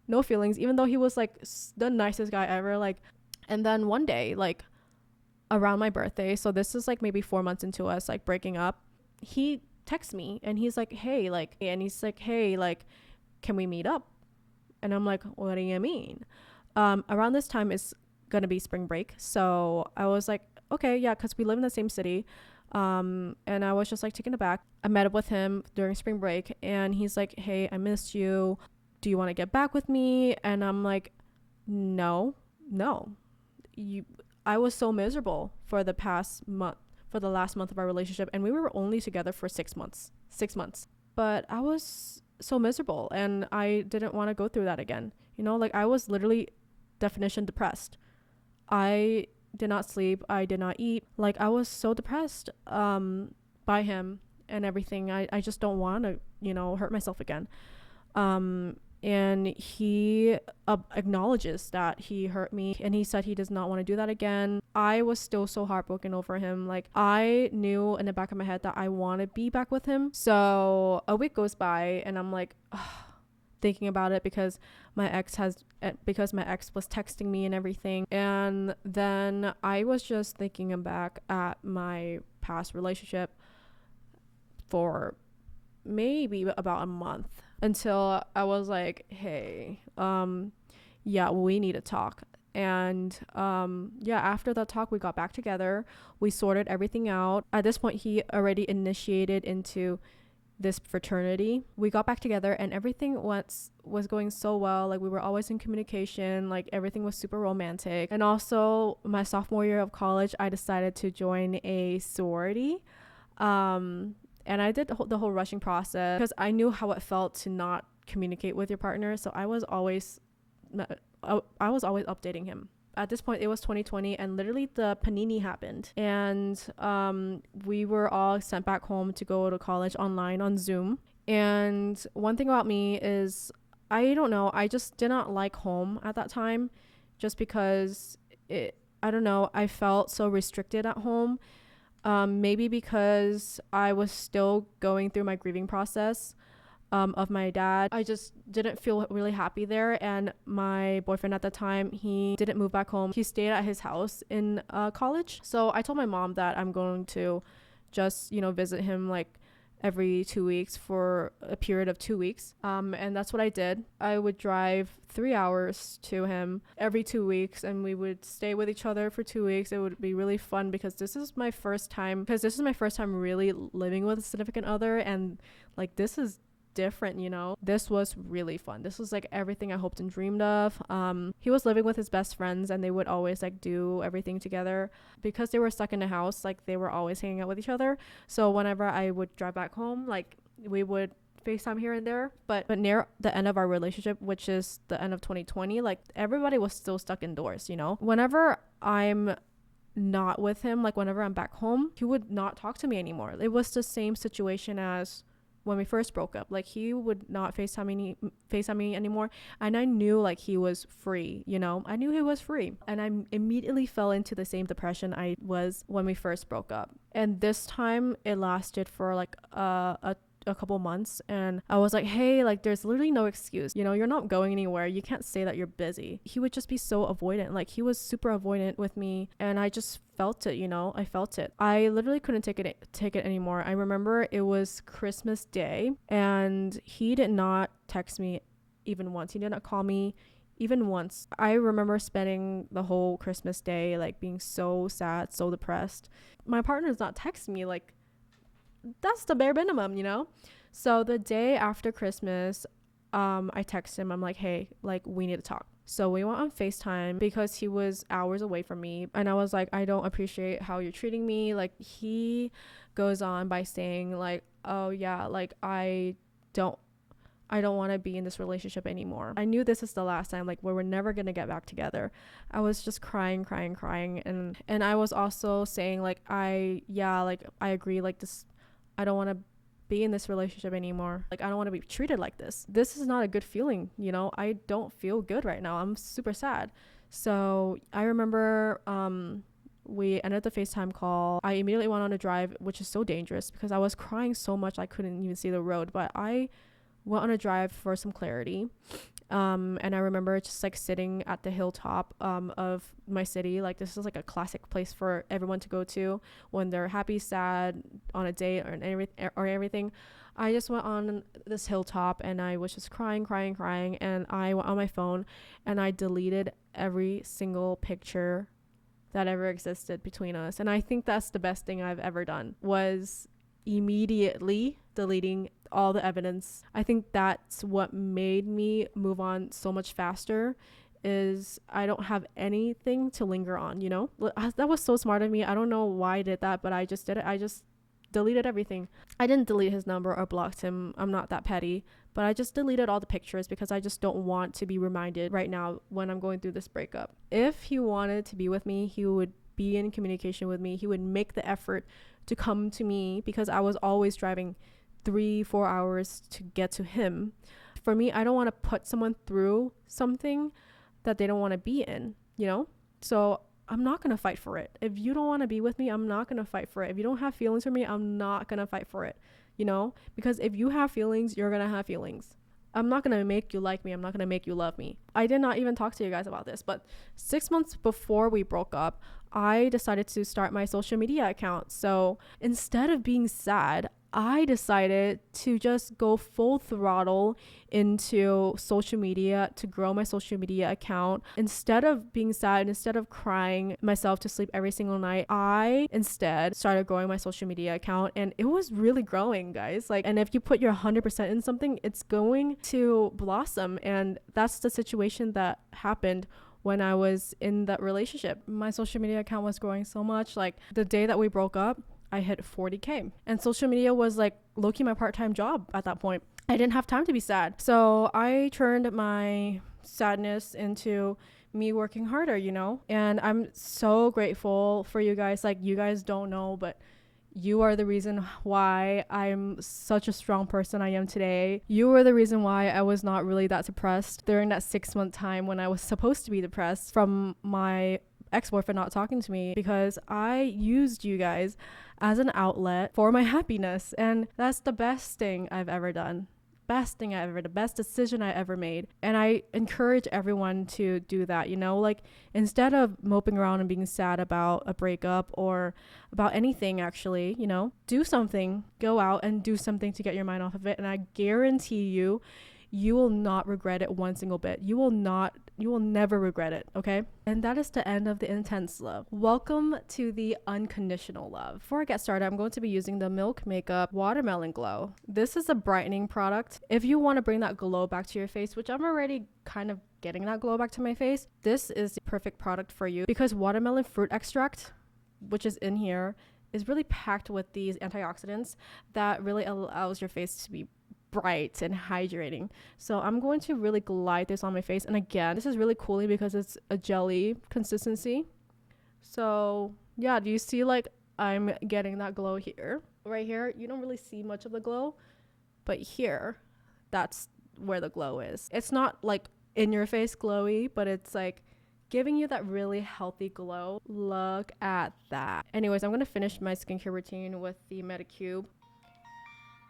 no feelings, even though he was like the nicest guy ever. Like, and then one day, like around my birthday, so this is like maybe 4 months into us like breaking up, he texts me and he's like, hey, like, can we meet up? And I'm like, what do you mean? Around this time is gonna be spring break, so I was like, okay, yeah, because we live in the same city. And I was just like taken aback. I met up with him during spring break and he's like, hey, I missed you, do you want to get back with me? And I'm like, no, I was so miserable for the last month of our relationship, and we were only together for 6 months. But I was so miserable and I didn't want to go through that again. You know, like I was literally definition depressed. I did not sleep, I did not eat. Like I was so depressed by him and everything. I just don't want to, you know, hurt myself again. And he acknowledges that he hurt me, and he said he does not want to do that again. I was still so heartbroken over him. Like I knew in the back of my head that I want to be back with him. So a week goes by and I'm like, thinking about it because my ex was texting me and everything. And then I was just thinking back at my past relationship for maybe about a month, until I was like, hey, yeah, we need to talk. And yeah, after that talk, we got back together. We sorted everything out. At this point, he already initiated into this fraternity. We got back together and everything was going so well. Like we were always in communication, like everything was super romantic. And also my sophomore year of college, I decided to join a sorority. And I did the whole rushing process because I knew how it felt to not communicate with your partner. So I was always updating him. At this point, it was 2020 and literally the panini happened. And we were all sent back home to go to college online on Zoom. And one thing about me is, I don't know, I just did not like home at that time just because I felt so restricted at home. Maybe because I was still going through my grieving process of my dad. I just didn't feel really happy there. And my boyfriend at the time, he didn't move back home. He stayed at his house in college. So I told my mom that I'm going to just, visit him like every 2 weeks for a period of 2 weeks. And that's what I did. I would drive 3 hours to him every 2 weeks and we would stay with each other for 2 weeks. It would be really fun because this is my first time really living with a significant other, and like this is different. This was really fun. This was like everything I hoped and dreamed of. He was living with his best friends and they would always like do everything together because they were stuck in the house. Like they were always hanging out with each other. So whenever I would drive back home, like we would FaceTime here and there, but near the end of our relationship, which is the end of 2020, like everybody was still stuck indoors. Whenever I'm not with him, like whenever I'm back home, he would not talk to me anymore. It was the same situation as when we first broke up. Like he would not FaceTime me anymore, and I knew like he was free. I knew he was free, and I immediately fell into the same depression I was when we first broke up. And this time it lasted for like a couple months, and I was like, hey, like there's literally no excuse. You're not going anywhere. You can't say that you're busy. He would just be so avoidant. Like he was super avoidant with me, and I just felt it. I felt it. I literally couldn't take it anymore. I remember it was Christmas Day and he did not text me even once. He did not call me even once. I remember spending the whole Christmas Day like being so sad, so depressed. My partner's not texting me. Like that's the bare minimum. So the day after Christmas, I text him. I'm like, hey, like we need to talk. So we went on FaceTime because he was hours away from me. And I was like, I don't appreciate how you're treating me. Like he goes on by saying like, oh yeah, like I don't I don't want to be in this relationship anymore. I knew this is the last time, like, where we're never going to get back together. I was just crying. And I was also saying, like, I agree, like, this, I don't want to be in this relationship anymore. Like, I don't want to be treated like this. This is not a good feeling, you know? I don't feel good right now. I'm super sad. So I remember, we ended the FaceTime call. I immediately went on a drive, which is so dangerous because I was crying so much I couldn't even see the road. But I went on a drive for some clarity. And I remember just like sitting at the hilltop of my city. Like, this is like a classic place for everyone to go to when they're happy, sad, on a date or everything. I just went on this hilltop and I was just crying. And I went on my phone and I deleted every single picture that ever existed between us. And I think that's the best thing I've ever done, was immediately deleting all the evidence. I think that's what made me move on so much faster, is I don't have anything to linger on, you know? That was so smart of me. I don't know why I did that, but I just did it. I just deleted everything. I didn't delete his number or blocked him. I'm not that petty, but I just deleted all the pictures because I just don't want to be reminded right now when I'm going through this breakup. If he wanted to be with me, he would be in communication with me. He would make the effort to come to me because I was always driving 3-4 hours to get to him. For me, I don't want to put someone through something that they don't want to be in, you know? So I'm not going to fight for it. If you don't want to be with me, I'm not going to fight for it. If you don't have feelings for me, I'm not going to fight for it, you know? Because if you have feelings, you're going to have feelings. I'm not going to make you like me. I'm not going to make you love me. I did not even talk to you guys about this, but 6 months before we broke up, I decided to start my social media account. So instead of being sad, I decided to just go full throttle into social media to grow my social media account. Instead of being sad, instead of crying myself to sleep every single night, I instead started growing my social media account, and it was really growing, guys. Like, and if you put your 100% in something, it's going to blossom. And that's the situation that happened when I was in that relationship. My social media account was growing so much. Like, the day that we broke up, I hit 40K, and social media was like low-key my part-time job at that point. I didn't have time to be sad. So I turned my sadness into me working harder, you know? And I'm so grateful for you guys. Like, you guys don't know, but you are the reason why I'm such a strong person I am today. You were the reason why I was not really that depressed during that 6-month time when I was supposed to be depressed from my ex-boyfriend not talking to me, because I used you guys as an outlet for my happiness. And that's the best thing I've ever done. The best decision I ever made. And I encourage everyone to do that, you know? Like, instead of moping around and being sad about a breakup or about anything, actually, you know, do something. Go out and do something to get your mind off of it. And I guarantee you, you will not regret it one single bit. You will never regret it, okay? And that is the end of the intense love. Welcome to the unconditional love. Before I get started, I'm going to be using the Milk Makeup Watermelon Glow. This is a brightening product. If you want to bring that glow back to your face, which I'm already kind of getting that glow back to my face, this is the perfect product for you, because watermelon fruit extract, which is in here, is really packed with these antioxidants that really allows your face to be bright and hydrating. So I'm going to really glide this on my face. And again, this is really cooling because it's a jelly consistency. So yeah, do you see, like, I'm getting that glow here? Right here, you don't really see much of the glow, but here, that's where the glow is. It's not like in your face glowy, but it's like giving you that really healthy glow. Look at that. Anyways, I'm going to finish my skincare routine with the Medicube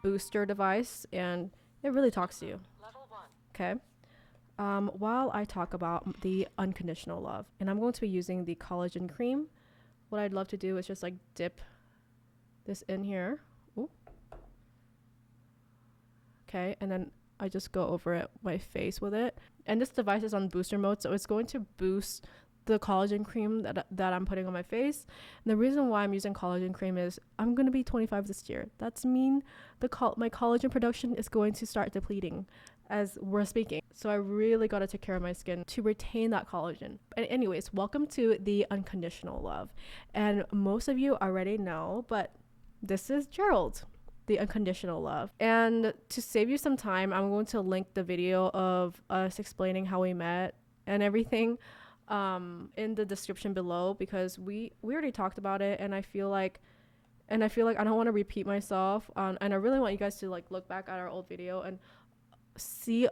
booster device, and it really talks to you. Level 1. Okay. While I talk about the unconditional love, and I'm going to be using the collagen cream, what I'd love to do is just like dip this in here. Ooh. Okay, and then I just go over it, my face with it. And this device is on booster mode, so it's going to boost the collagen cream that I'm putting on my face. And the reason why I'm using collagen cream is I'm going to be 25 this year. That's mean my collagen production is going to start depleting as we're speaking. So I really got to take care of my skin to retain that collagen. And anyways, welcome to the unconditional love. And most of you already know, but this is Gerald. the unconditional love. And to save you some time, I'm going to link the video of us explaining how we met and everything in the description below, because we already talked about it, and I feel like I don't want to repeat myself, and I really want you guys to like look back at our old video and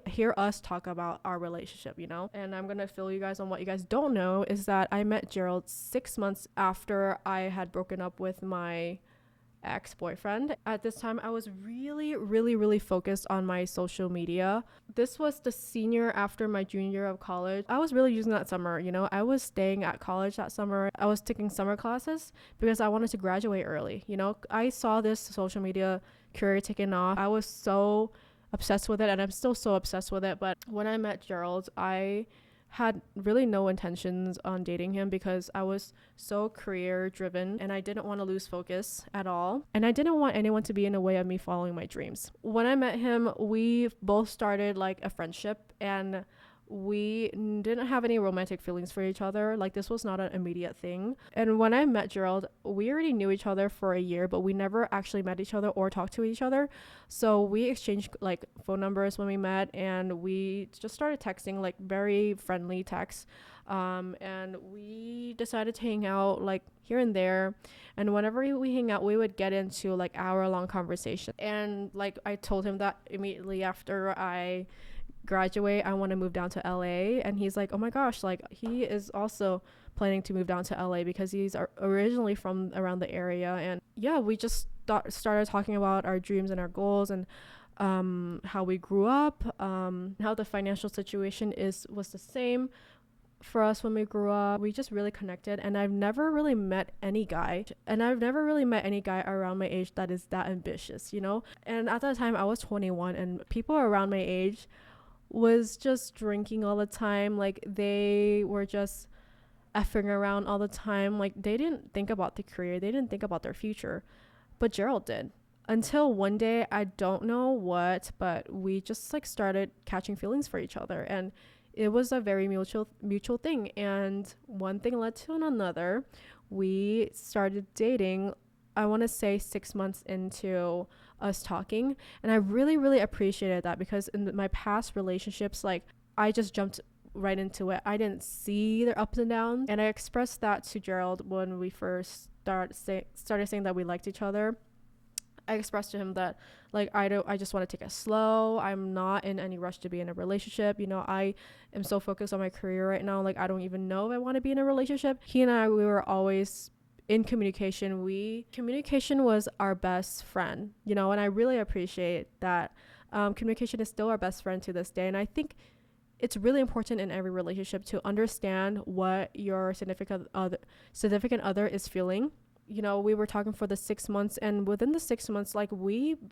hear us talk about our relationship, you know. And I'm gonna fill you guys on what you guys don't know is that I met Gerald 6 months after I had broken up with my ex-boyfriend. At this time, I was really focused on my social media. This was the senior after my junior year of college. I was really using that summer, you know. I was staying at college that summer. I was taking summer classes because I wanted to graduate early, you know. I saw this social media career taking off. I was so obsessed with it, and I'm still so obsessed with it. But when I met Gerald, I had really no intentions on dating him because I was so career driven and I didn't want to lose focus at all. And I didn't want anyone to be in the way of me following my dreams. When I met him, we both started like a friendship, and we didn't have any romantic feelings for each other. Like, this was not an immediate thing. And when I met Gerald, we already knew each other for a year, but we never actually met each other or talked to each other. So we exchanged like phone numbers when we met, and we just started texting, like very friendly texts. And we decided to hang out like here and there, and whenever we hang out, we would get into like hour-long conversation. And like, I told him that immediately after I graduate, I want to move down to LA, and he's like, oh my gosh, like he is also planning to move down to LA because he's originally from around the area. And yeah, we just started talking about our dreams and our goals, and how we grew up, how the financial situation was the same for us when we grew up. We just really connected, and I've never really met any guy around my age that is that ambitious, you know. And at that time I was 21, and people around my age was just drinking all the time. Like, they were just effing around all the time. Like, they didn't think about the career, they didn't think about their future. But Gerald did, until one day, I don't know what, but we just like started catching feelings for each other, and it was a very mutual thing. And one thing led to another. We started dating, I want to say 6 months into us talking. And I really appreciated that, because in my past relationships, like, I just jumped right into it. I didn't see their ups and downs. And I expressed that to Gerald when we first started saying that we liked each other. I expressed to him that, like, I just want to take it slow. I'm not in any rush to be in a relationship. You know, I am so focused on my career right now. Like, I don't even know if I want to be in a relationship. He and I, we were always in communication. Communication was our best friend, you know, and I really appreciate that. Communication is still our best friend to this day. And I think it's really important in every relationship to understand what your significant other is feeling. You know, we were talking for the 6 months, and within the 6 months, like,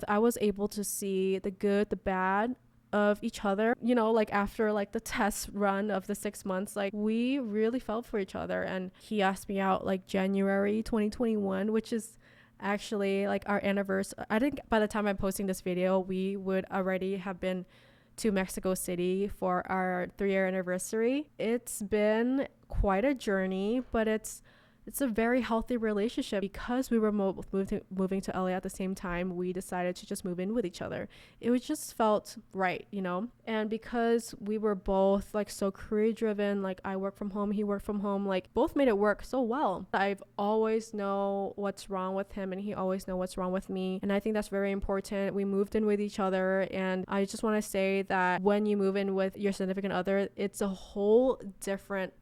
I was able to see the good, the bad of each other. You know, like, after like the test run of the 6 months, like, we really felt for each other. And he asked me out like January 2021, which is actually like our anniversary. I think by the time I'm posting this video, we would already have been to Mexico City for our 3-year anniversary. It's been quite a journey, but it's a very healthy relationship. Because we were moving to LA at the same time, we decided to just move in with each other. It was just felt right, you know. And because we were both like so career driven, like, I work from home, he worked from home, like, both made it work so well. I've always know what's wrong with him, and he always know what's wrong with me, and I think that's very important. We moved in with each other, and I just want to say that when you move in with your significant other, it's a whole different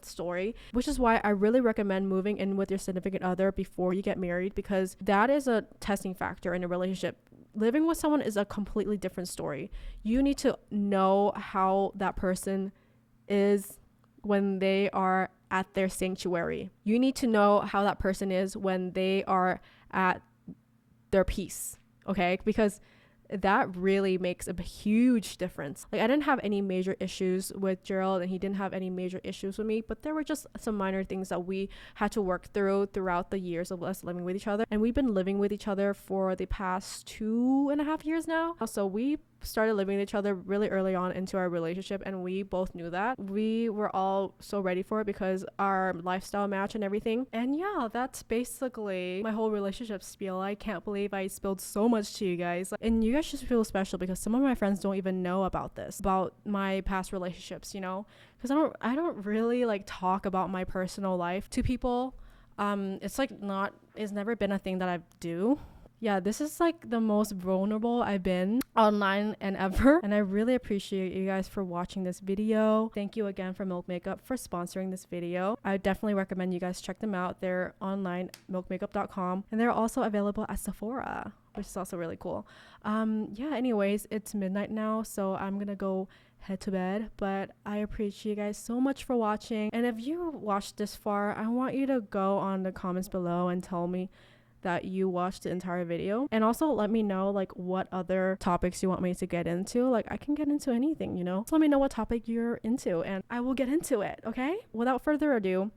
story, which is why I really recommend moving in with your significant other before you get married, because that is a testing factor in a relationship. Living with someone is a completely different story. You need to know how that person is when they are at their sanctuary. You need to know how that person is when they are at their peace, okay? Because that really makes a huge difference. Like, I didn't have any major issues with Gerald, and he didn't have any major issues with me, but there were just some minor things that we had to work throughout the years of us living with each other. And we've been living with each other for the past 2.5 years now. So we started living with each other really early on into our relationship, and we both knew that. We were all so ready for it because our lifestyle match and everything. And yeah, that's basically my whole relationship spiel. I can't believe I spilled so much to you guys. And you guys should feel special because some of my friends don't even know about this, about my past relationships, you know? Because I don't really like talk about my personal life to people. It's never been a thing that I do. Yeah, this is like the most vulnerable I've been online and ever. And I really appreciate you guys for watching this video. Thank you again for Milk Makeup for sponsoring this video. I definitely recommend you guys check them out. They're online, milkmakeup.com. And they're also available at Sephora, which is also really cool. Yeah, anyways, it's midnight now, so I'm gonna go head to bed, but I appreciate you guys so much for watching. And if you watched this far, I want you to go on the comments below and tell me that you watched the entire video, and also let me know like what other topics you want me to get into. Like I can get into anything, you know, so let me know what topic you're into and I will get into it. Okay, without further ado,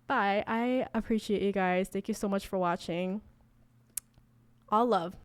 bye. I appreciate you guys. Thank you so much for watching. All love.